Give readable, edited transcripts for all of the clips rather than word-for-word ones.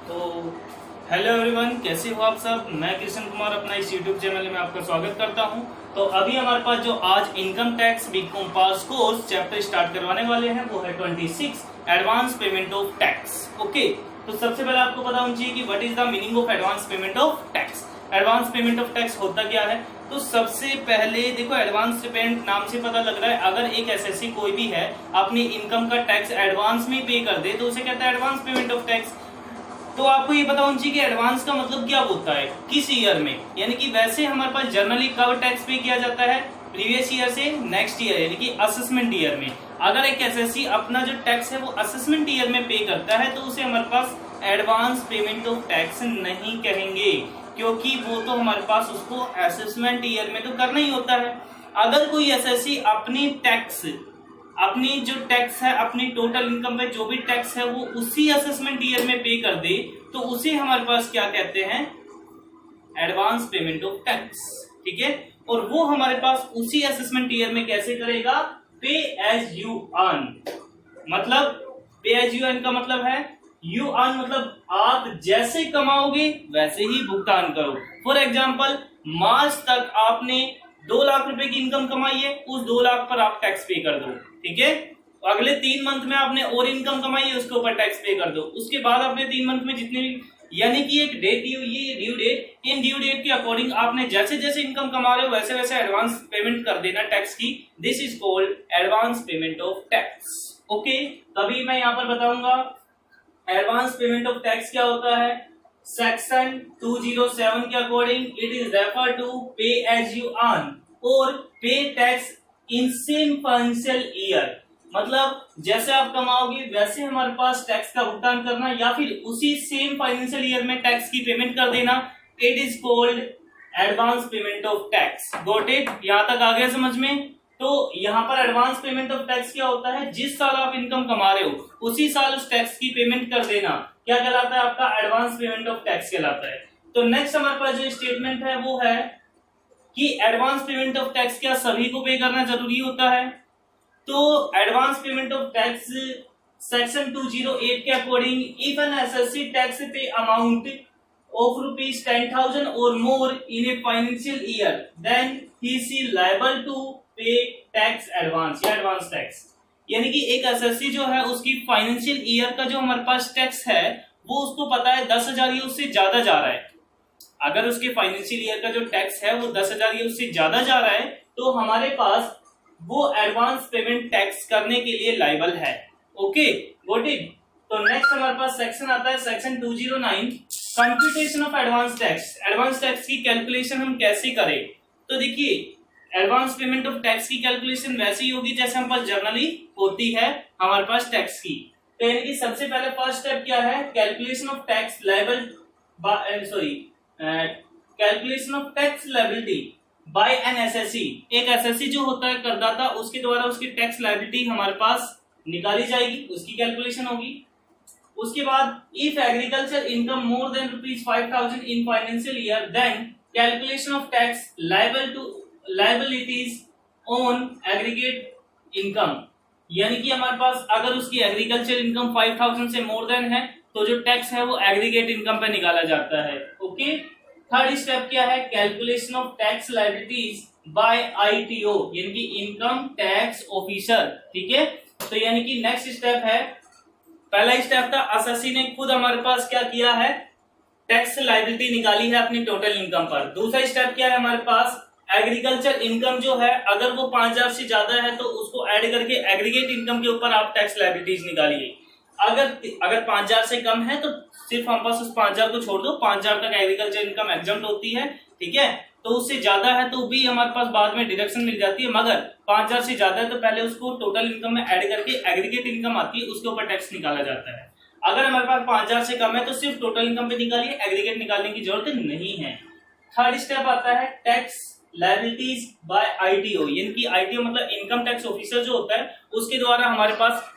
तो hello everyone, कैसे हो आप सब। मैं कृष्ण कुमार अपना इस यूट्यूब चैनल में आपका स्वागत करता हूं। तो अभी हमारे पास जो आज income tax BCom pass course chapter start करवाने वाले हैं वो है 26 advance payment of tax. Okay, तो सबसे पहले आपको पता होना चाहिए कि what is the meaning of advance payment of tax. Advance payment of tax होता क्या है। तो सबसे पहले देखो, एडवांस पेमेंट नाम से पता लग रहा है, अगर एक एसएससी कोई भी है अपनी इनकम का टैक्स एडवांस में पे कर दे तो उसे कहता है एडवांस पेमेंट ऑफ टैक्स। तो आपको ये पता होना चाहिए कि एडवांस का मतलब क्या होता है, किस ईयर में। यानी कि वैसे हमारे पास जनरली कब टैक्स पे किया जाता है, प्रीवियस ईयर से नेक्स्ट ईयर, यानी कि असेसमेंट ईयर में। अगर एक एसएससी अपना जो टैक्स है वो असेसमेंट ईयर में पे करता है तो उसे हमारे पास एडवांस पेमेंट ऑफ टैक्स नहीं कहेंगे, क्योंकि वो तो हमारे पास उसको असेसमेंट ईयर में तो करना ही होता है। अगर कोई एसएससी अपनी जो टैक्स है, अपनी टोटल इनकम पे जो भी टैक्स है वो उसी असेसमेंट ईयर में पे कर दे तो उसे हमारे पास क्या कहते हैं, एडवांस पेमेंट ऑफ टैक्स। ठीक है, और वो हमारे पास उसी असेसमेंट ईयर में कैसे करेगा, पे एज यू अर्न। मतलब पे एज यू अर्न का मतलब है यू अर्न, मतलब आप जैसे कमाओगे वैसे ही भुगतान करो। फॉर एग्जाम्पल, मार्च तक आपने 2 लाख रुपए की इनकम कमाई है, उस 2 लाख पर आप टैक्स पे कर दो। ठीक है, अगले 3 मंथ में आपने और इनकम कमाई है, उसके ऊपर टैक्स पे कर दो। उसके बाद आपने 3 मंथ में जितने भी, यानी कि एक डेट दी हुई है, ड्यू डेट, इन ड्यू डेट के अकॉर्डिंग आपने जैसे जैसे इनकम कमा रहे हो वैसे वैसे एडवांस पेमेंट कर देना टैक्स की। This is called advance payment of tax. Okay, तभी मैं यहाँ पर बताऊंगा एडवांस पेमेंट ऑफ टैक्स क्या होता है। सेक्शन 207 के according it is refer to pay as you earn और pay tax in same financial year. मतलब जैसे आप कमाओगे वैसे हमारे पास टैक्स का भुगतान करना, या फिर उसी सेम फाइनेंशियल ईयर में टैक्स की पेमेंट कर देना। It is called advance payment of tax. Got it, यहां तक आ गया समझ में। तो यहाँ पर एडवांस पेमेंट ऑफ टैक्स क्या होता है, जिस साल आप इनकम कमा रहे हो उसी साल उस टैक्स की पेमेंट कर देना। क्या कहलाता है, आपका एडवांस पेमेंट ऑफ टैक्स कहलाता है। तो नेक्स्ट हमारे पास जो स्टेटमेंट है वो है कि एडवांस पेमेंट ऑफ टैक्स क्या सभी को पे करना जरूरी होता है। तो advance payment of tax section 208 के according, if an assessee tax pay amount of ₹10,000 और more in a financial year then he is liable to pay tax advance or advance tax. यानी कि एक एसएससी जो है उसकी फाइनेंशियल ईयर का जो हमारे पास टैक्स है वो उसको पता है 10,000 या उससे ज्यादा जा रहा है। अगर उसके फाइनेंशियल ईयर का जो टैक्स है वो 10,000 या उससे ज्यादा जा रहा है तो हमारे पास वो एडवांस पेमेंट टैक्स करने के लिए लायबल है। Okay, got it. तो नेक्स्ट हमारे पास सेक्शन आता है section 209, computation of advance tax. Advance tax की कैलकुलेशन हम कैसे करें। तो देखिए, एडवांस पेमेंट ऑफ टैक्स की कैलकुलेशन वैसी ही होगी जैसे हम पास जनरली होती है हमारे पास टैक्स की। तो यानी कि सबसे पहले फर्स्ट स्टेप क्या है, calculation of tax liable, calculation of tax liability by an SSC. एक एसएससी जो होता है करदाता, उसके द्वारा उसकी टैक्स लायबिलिटी हमारे पास निकाली जाएगी, उसकी कैलकुलेशन होगी। उसके बाद if agriculture income more than ₹5,000 in financial year then calculation of tax liabilities on aggregate income. यानी कि हमारे पास अगर उसकी एग्रीकल्चर इनकम 5,000 से मोर देन है तो जो टैक्स है वो एग्रीगेट इनकम पे निकाला जाता है। ओके, थर्ड स्टेप क्या है, calculation of tax liabilities by ITO, यानी कि इनकम टैक्स ऑफिसर। ठीक है, तो यानी कि नेक्स्ट स्टेप है, पहला स्टेप था एसएससी ने खुद हमारे पास क्या किया है, टैक्स लायबिलिटी निकाली है अपनी टोटल इनकम पर। दूसरा स्टेप क्या है हमारे पास, एग्रीकल्चर इनकम जो है अगर वो 5,000 से ज्यादा है तो उसको ऐड करके एग्रीगेट इनकम के ऊपर आप टैक्स लायबिलिटीज निकालिए। अगर 5,000 से कम है तो सिर्फ हम पास उस 5,000 को छोड़ दो, 5,000 तक एग्रीकल्चर इनकम एग्जम्प्ट होती है। ठीक है, तो उससे ज्यादा है तो भी हमारे पास बाद में डिडक्शन मिल जाती है, मगर 5,000 से ज्यादा है तो पहले उसको टोटल इनकम में ऐड करके एग्रीगेट इनकम आती है उसके ऊपर टैक्स निकाला जाता है। अगर हमारे पास 5,000 से कम है तो सिर्फ टोटल इनकम पे निकालिए, एग्रीगेट निकालने की जरूरत नहीं है। थर्ड स्टेप आता है टैक्स लायबिलिटीज बाय आईटीओ, यानी कि आईटीओ मतलब इनकम टैक्स ऑफिसर जो होता है उसके द्वारा हमारे पास,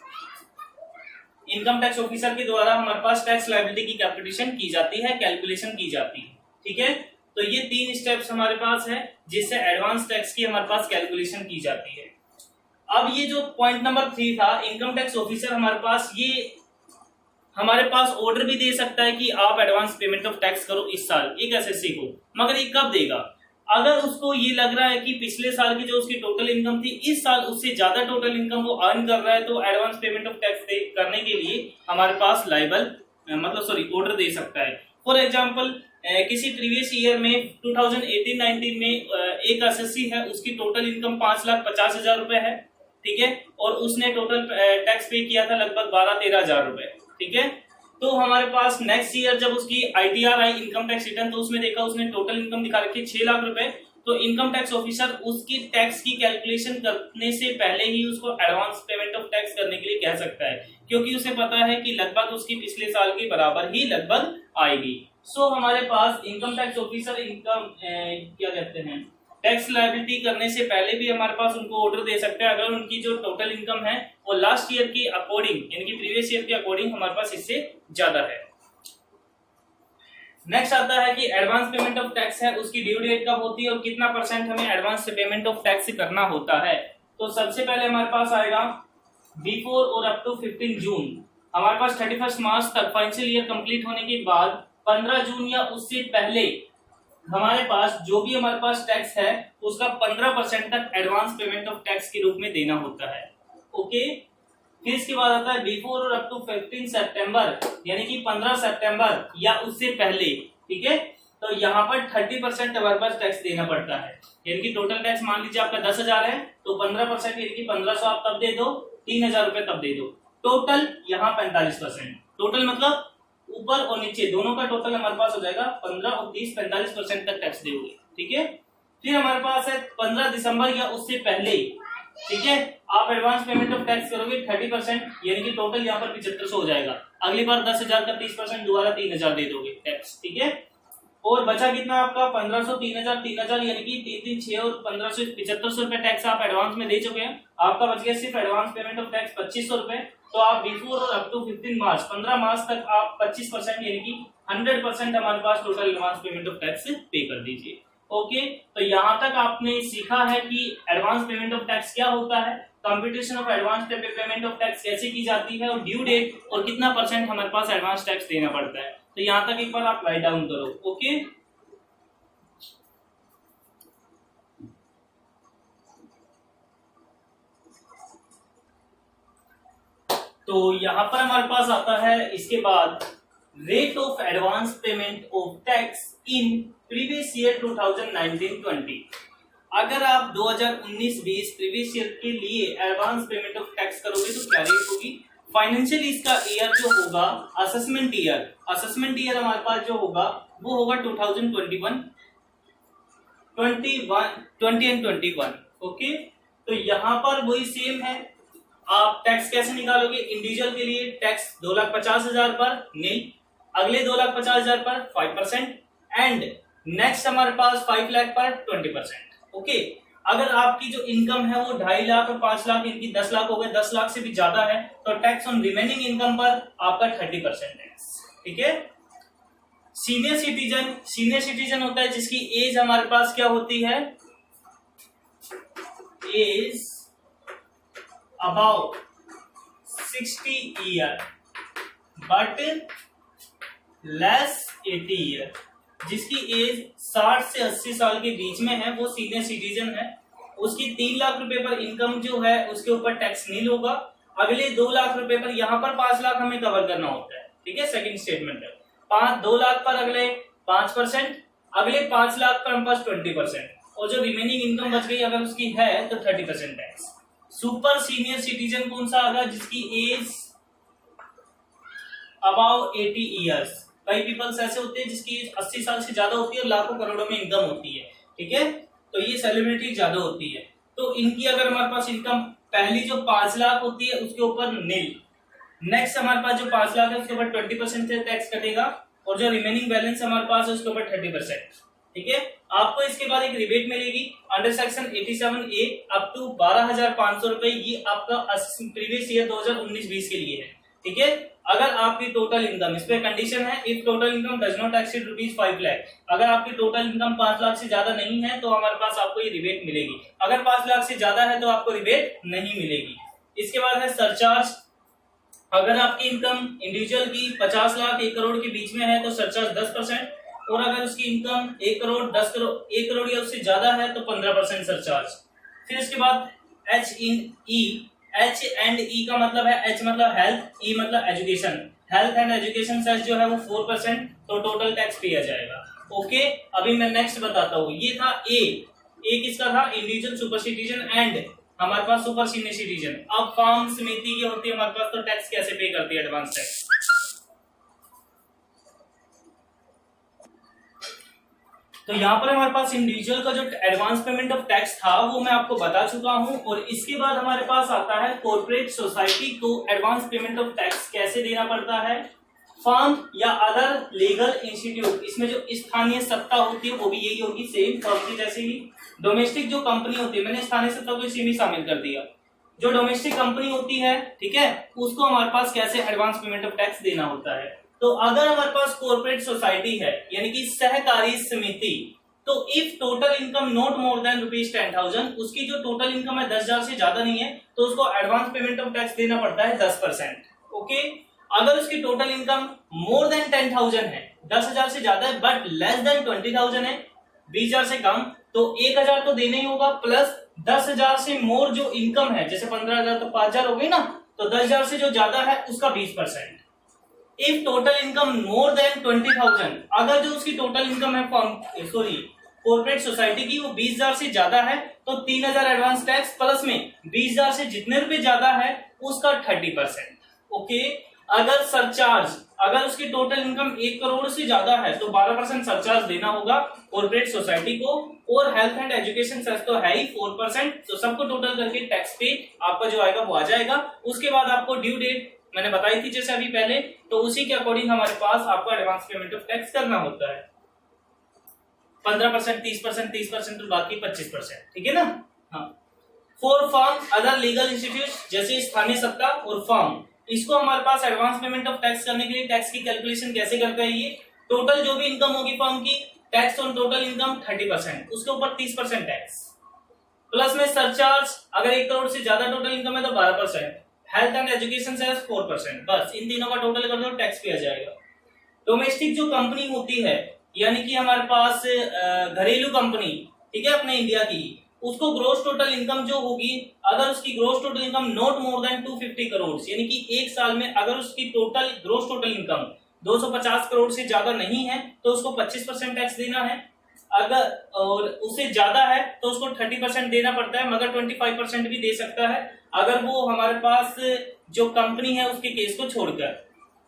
इनकम टैक्स ऑफिसर के द्वारा हमारे पास टैक्स लायबिलिटी की कैलकुलेशन की जाती है, कैलकुलेशन की जाती है। ठीक है, तो ये 3 स्टेप्स हमारे पास है जिससे एडवांस टैक्स की हमारे पास कैलकुलेशन की जाती है। अब ये जो पॉइंट नंबर 3 था, इनकम टैक्स ऑफिसर हमारे पास ये हमारे पास ऑर्डर भी दे सकता है कि आप एडवांस पेमेंट ऑफ टैक्स करो इस साल एक एसएससी को, मगर ये कब देगा? अगर उसको ये लग रहा है कि पिछले साल की जो उसकी टोटल इनकम थी इस साल उससे ज्यादा टोटल इनकम वो अर्न कर रहा है, तो एडवांस पेमेंट ऑफ टैक्स करने के लिए हमारे पास ऑर्डर दे सकता है। फॉर एग्जाम्पल किसी प्रीवियस ईयर में 2018-19 में एक एसएससी है, उसकी टोटल इनकम 5,50,000 रुपए है, ठीक है, और उसने टोटल टैक्स पे किया था लगभग 12-13,000 रुपए, ठीक है। तो हमारे पास नेक्स्ट ईयर जब उसकी आईटीआर आई, इनकम टैक्स रिटर्न, तो उसमें देखा उसने टोटल इनकम दिखा रखी 6 लाख रुपए, तो इनकम टैक्स ऑफिसर उसकी टैक्स की कैलकुलेशन करने से पहले ही उसको एडवांस पेमेंट ऑफ टैक्स करने के लिए कह सकता है, क्योंकि उसे पता है कि लगभग उसकी पिछले साल के बराबर ही लगभग आएगी। सो हमारे पास income tax officer tax liability करने से पहले भी हमारे पास उनको ऑर्डर दे सकते हैं अगर उनकी जो टोटल इनकम है वो लास्ट ईयर की अकॉर्डिंग यानी कि प्रीवियस ईयर के अकॉर्डिंग हमारे पास इससे ज्यादा है। नेक्स्ट आता है कि एडवांस पेमेंट ऑफ टैक्स है, उसकी ड्यू डेट कब होती है और कितना परसेंट हमें एडवांस पेमेंट ऑफ टैक्स करना होता है। तो सबसे पहले हमारे पास आएगा बिफोर और अप टू 15 जून। हमारे पास 31 मार्च तक फाइनेंशियल ईयर कंप्लीट होने के बाद 15 जून या उससे पहले हमारे पास जो भी हमारे पास टैक्स है उसका 15% तक एडवांस पेमेंट ऑफ टैक्स के रूप में देना होता है। ओके, फिर इसके बाद आता है बिफोर और अप टू 15 सितंबर यानी कि 15 सितंबर या उससे पहले, ठीक है। तो यहाँ पर 30% हमारे पास टैक्स देना पड़ता है, यानी कि टोटल टैक्स मान लीजिए आपका 10,000 है तो 15% यानी कि 1500 आप तब दे दो, 3,000 रुपए तब दे दो। टोटल यहाँ 45%, टोटल मतलब ऊपर और नीचे दोनों का टोटल हमारे पास हो जाएगा 15 और 30 45% तक टैक्स दोगे, ठीक है। फिर हमारे पास है 15 दिसंबर या उससे पहले, ठीक है, आप एडवांस पेमेंट ऑफ टैक्स करोगे 30% यानी कि टोटल यहाँ पर 7500 हो जाएगा। अगली बार 10,000 का 30% दोबारा 3,000 दे दोगे टैक्स, ठीक है। और बचा कितना आपका 1500 3,000 3,000 यानी कि 3 3 6 और 1500 7500 रुपए टैक्स आप एडवांस में दे चुके हैं। आपका बच गया सिर्फ एडवांस पेमेंट ऑफ टैक्स 2500 रुपए। तो आप बिफोर और अप टू 15 मार्च तक आप 25% यानी कि 100% हमारे पास total advance payment of tax pay कर दीजिए। ओके, तो यहाँ तक आपने सीखा है कि एडवांस पेमेंट ऑफ टैक्स क्या होता है, computation of advance payment of tax कैसे की जाती है, और ड्यू डेट और कितना परसेंट हमारे पास एडवांस टैक्स देना पड़ता है। तो यहाँ तक एक बार आप राइट डाउन करो। ओके, तो यहाँ पर हमारे पास आता है इसके बाद rate of advance payment of tax in previous year 2019-20। अगर आप 2019-20 प्रीवियस ईयर के लिए एडवांस पेमेंट ऑफ टैक्स करोगे तो क्या रेट होगी? फाइनेंशियल इसका ईयर जो होगा असेसमेंट ईयर हमारे पास जो होगा वो होगा 2021, 20 एंड 21। ओके, तो यहाँ पर वही सेम है। आप टैक्स कैसे निकालोगे? इंडिविजुअल के लिए टैक्स 2,50,000 पर नील, अगले 2,50,000 पर 5% एंड नेक्स्ट हमारे पास 5 लाख पर 20%। ओके, अगर आपकी जो इनकम है वो 2.5 लाख और 5 लाख इनकी 10 लाख हो गए, 10 लाख से भी ज्यादा है तो टैक्स ऑन रिमेनिंग इनकम पर आपका 30% टैक्स, ठीक है। सीनियर सिटीजन होता है जिसकी एज हमारे पास क्या होती है, age about 60 year but less 80 year. जिसकी एज 60 से 80 साल के बीच में है वो सीनियर सिटीजन है। उसकी 3 लाख रुपए पर इनकम जो है उसके ऊपर टैक्स नील होगा। अगले 2 लाख रुपए पर यहाँ पर 5 लाख हमें कवर करना होता है, ठीक है। सेकंड स्टेटमेंट है 2 लाख पर अगले 5%, अगले 5 लाख पर हम पास 20% और जो रिमेनिंग इनकम बच गई अगर उसकी है तो 30% टैक्स। सुपर सीनियर सिटीजन कौन सा आगा? जिसकी एज अबाउट 80 ईयर्स। कई पीपल्स ऐसे होते हैं जिसकी एज 80 साल से ज्यादा होती है और लाखों करोड़ों में इनकम होती है, ठीक है। तो ये सेलिब्रिटी ज्यादा होती है, तो इनकी अगर हमारे पास इनकम पहली जो 5 लाख होती है उसके ऊपर नील, नेक्स्ट हमारे पास जो 5 लाख है उसके ऊपर 20% से टैक्स कटेगा और जो रिमेनिंग बैलेंस हमारे पास है उसके ऊपर 30%, ठीक है। आपको इसके बाद एक रिबेट मिलेगी under section 87A up to 12,500 रुपए। ये आपका प्रीवियस ईयर 2019-20 के लिए है, ठीक है। अगर आपकी टोटल इनकम, इस पे कंडीशन है if total income does not exceed ₹5 lakh. अगर आपकी टोटल इनकम 5 लाख से ज्यादा नहीं है तो हमारे पास आपको ये रिबेट मिलेगी। अगर 5 लाख से ज्यादा है तो आपको रिबेट नहीं मिलेगी। इसके बाद है सरचार्ज अगर आपकी इनकम इंडिविजुअल की 50 लाख 1 करोड़ के बीच में है तो सरचार्ज 10%, और अगर उसकी इनकम 1 करोड़ 10 करोड़ 1 करोड़ या उससे ज्यादा है तो 15% सरचार्ज। फिर इसके बाद एच एंड ई का मतलब है, एच मतलब हेल्थ, ई मतलब education. Health and education cess जो है वो 4%, तो टोटल टैक्स पे आ जाएगा। ओके, अभी मैं नेक्स्ट बताता हूँ। ये था ए किसका था, इंडिविजुअल, सुपर सिटीजन एंड हमारे पास सुपर सीनियर सिटीजन। अब फॉर्म समिति की होती है हमारे पास, तो टैक्स कैसे पे करती है, एडवांस टैक्स। तो यहाँ पर हमारे पास इंडिविजुअल का जो एडवांस पेमेंट ऑफ टैक्स था वो मैं आपको बता चुका हूं, और इसके बाद हमारे पास आता है कॉर्पोरेट सोसाइटी को एडवांस पेमेंट ऑफ टैक्स कैसे देना पड़ता है। फर्म या अदर लीगल इंस्टीट्यूट, इसमें जो स्थानीय सत्ता होती है वो भी यही होगी, सेम फर्म की जैसे ही। डोमेस्टिक जो कंपनी होती है, मैंने स्थानीय सत्ता को इसी में शामिल कर दिया। जो डोमेस्टिक कंपनी होती है, ठीक है, उसको हमारे पास कैसे एडवांस पेमेंट ऑफ टैक्स देना होता है। तो अगर हमारे पास कॉर्पोरेट सोसाइटी है यानी कि सहकारी समिति, तो if total income not more then ₹10,000, उसकी जो टोटल इनकम है 10,000 से ज्यादा नहीं है, तो उसको एडवांस पेमेंट ऑफ टैक्स देना पड़ता है 10%। ओके, अगर उसकी टोटल इनकम मोर देन 10,000 है, 10,000 से ज्यादा है, बट लेस देन 20,000 है, 20,000 से कम, तो 1,000 तो देना ही होगा, प्लस 10,000 से मोर जो इनकम है, जैसे 15,000 तो 5,000 हो गई ना, तो 10,000 से जो ज्यादा है उसका 20%। If total income more then 20,000, अगर जो उसकी टोटल इनकम है कॉर्पोरेट सोसाइटी की वो 20,000 से ज्यादा है, तो 3,000 एडवांस टैक्स, प्लस में 20,000 से जितने रुपए ज्यादा है उसका 30%। ओके, अगर सरचार्ज, अगर उसकी टोटल इनकम 1 करोड़ से ज्यादा है तो 12% सरचार्ज देना होगा कॉर्पोरेट सोसाइटी को, और हेल्थ एंड एजुकेशन सेस तो है ही 4%, तो सबको टोटल करके टैक्स पे आपका जो आएगा वो आ जाएगा। उसके बाद आपको ड्यू डेट मैंने बताई थी जैसे अभी पहले, तो उसी के अकॉर्डिंग हमारे पास आपको एडवांस पेमेंट ऑफ टैक्स करना होता है। 15%, 30%, 30% और बाकी 25%, ठीक है ना। हाँ, for firm other legal institute, जैसे स्थानीय सत्ता और फर्म, इसको हमारे पास एडवांस पेमेंट ऑफ टैक्स करने के लिए टैक्स की कैलकुलेशन कैसे करता है ये, टोटल जो भी इनकम होगी फर्म की, टैक्स ऑन टोटल इनकम 30%, उसके ऊपर 30% टैक्स, प्लस में सरचार्ज, अगर 1 करोड़ से ज्यादा टोटल इनकम है तो 12%, हेल्थ एंड एजुकेशन से 4%, बस इन तीनों का टोटल कर दो, टैक्स पे आ जाएगा। डोमेस्टिक जो कंपनी होती है, यानी कि हमारे पास घरेलू कंपनी, ठीक है, अपने इंडिया की, उसको ग्रोस टोटल इनकम जो होगी, अगर उसकी gross total income not more than 250 crore, यानी कि एक साल में अगर उसकी total gross total income 250 crore से ज्यादा नहीं है तो उसको 25% टैक्स देना है, अगर और उससे ज्यादा है तो उसको 30% देना पड़ता है, मगर 25% भी दे सकता है अगर वो हमारे पास जो कंपनी है उसके केस को छोड़कर।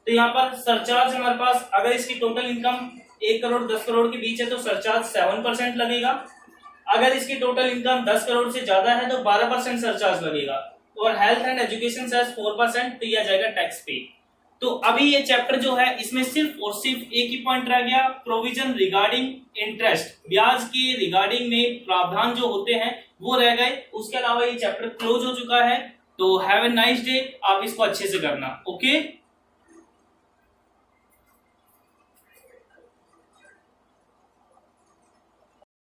तो यहाँ पर सरचार्ज हमारे पास, अगर इसकी टोटल इनकम 1 करोड़ 10 करोड़ के बीच है तो सरचार्ज 7% लगेगा, अगर इसकी टोटल इनकम 10 करोड़ से ज्यादा है तो 12% सरचार्ज लगेगा, और हेल्थ एंड एजुकेशन सेस 4%, तो यह आ जाएगा टैक्स पे। तो अभी ये चैप्टर जो है इसमें सिर्फ और सिर्फ एक ही पॉइंट रह गया, प्रोविजन रिगार्डिंग इंटरेस्ट, ब्याज के रिगार्डिंग में प्रावधान जो होते हैं वो रह गए, उसके अलावा ये चैप्टर क्लोज हो चुका है। तो हैव ए नाइस डे, आप इसको अच्छे से करना। ओके।